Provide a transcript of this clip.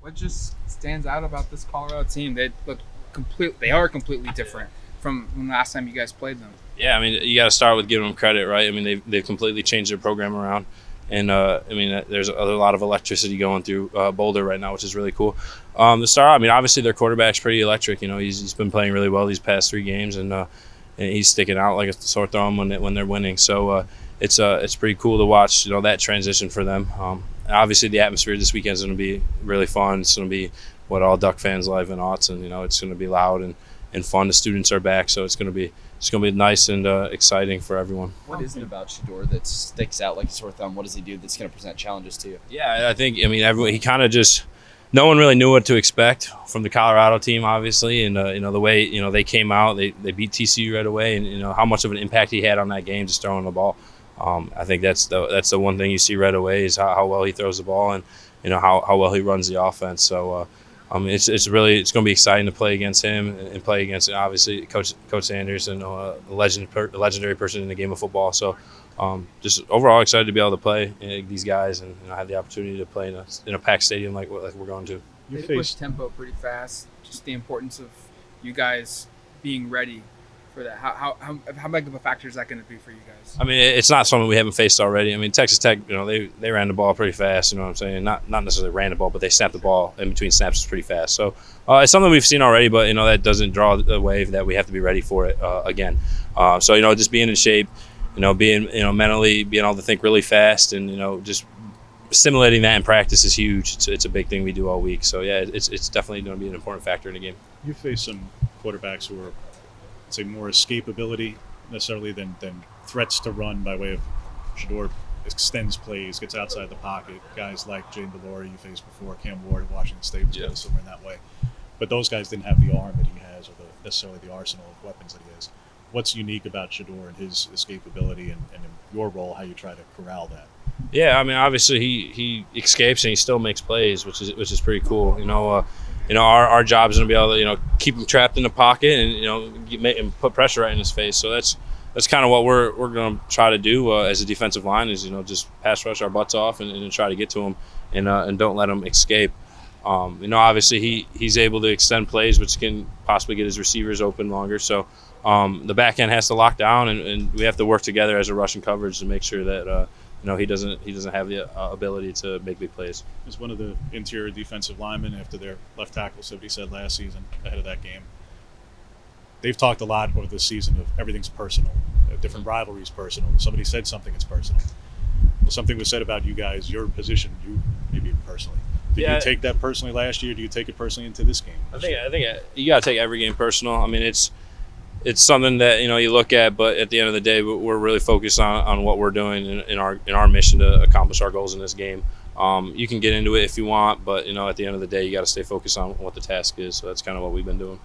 What just stands out about this Colorado team? They look complete. They are completely different from when last time you guys played them. Yeah, I mean, you got to start with giving them credit, right? I mean, they've completely changed their program around, and I mean, there's a lot of electricity going through Boulder right now, which is really cool. To start out, I mean, obviously their quarterback's pretty electric. You know, he's been playing really well these past 3 games, and he's sticking out like a sore thumb when they're winning. So it's pretty cool to watch. You know, that transition for them. Obviously, the atmosphere this weekend is going to be really fun. It's going to be what all Duck fans love in Autzen. You know, it's going to be loud and fun. The students are back, so it's going to be nice and exciting for everyone. What is it about Shador that sticks out like a sore thumb? What does he do that's going to present challenges to you? Yeah, I think, I mean, everyone, he kind of just, no one really knew what to expect from the Colorado team, obviously, and you know, the way, you know, they came out, they beat TCU right away, and you know how much of an impact he had on that game just throwing the ball. I think that's the one thing you see right away is how well he throws the ball, and you know how well he runs the offense. So it's going to be exciting to play against him and play against obviously Coach Sanders and a legendary person in the game of football. So just overall excited to be able to play these guys and you know, have the opportunity to play in a packed stadium like we're going to. They push tempo pretty fast. Just the importance of you guys being ready for that. How big of a factor is that going to be for you guys? I mean, it's not something we haven't faced already. I mean, Texas Tech, you know, they ran the ball pretty fast. You know what I'm saying? Not necessarily ran the ball, but they snapped the ball in between snaps pretty fast. So it's something we've seen already, but you know that doesn't draw the wave that we have to be ready for it again. So you know, just being in shape, you know, being mentally being able to think really fast, and you know, just simulating that in practice is huge. It's a big thing we do all week. So yeah, it's definitely going to be an important factor in the game. You face some quarterbacks who are, say, more escapability necessarily than threats to run by way of Shador extends plays, gets outside the pocket. Guys like Jane Delore you faced before, Cam Ward at Washington State was really similar in that way. But those guys didn't have the arm that he has or necessarily the arsenal of weapons that he has. What's unique about Shador and his escapability and in your role, how you try to corral that? Yeah, I mean, obviously he escapes and he still makes plays, which is pretty cool. You know, our job is going to be able to, you know, keep him trapped in the pocket and, you know, make him put pressure right in his face. So that's kind of what we're going to try to do as a defensive line is, you know, just pass rush our butts off and try to get to him and don't let him escape. You know, obviously he's able to extend plays, which can possibly get his receivers open longer. So the back end has to lock down and we have to work together as a rushing coverage to make sure that you know, he doesn't have the ability to make big plays. As one of the interior defensive linemen after their left tackle, somebody said last season ahead of that game, they've talked a lot over this season of everything's personal, different rivalries personal. Somebody said something, it's personal. Well, something was said about you guys, your position, you maybe personally. Did you take that personally last year? Do you take it personally into this game? I think you got to take every game personal. I mean, it's something that, you know, you look at, but at the end of the day, we're really focused on what we're doing in our mission to accomplish our goals in this game. You can get into it if you want, but you know, at the end of the day, you got to stay focused on what the task is. So that's kind of what we've been doing.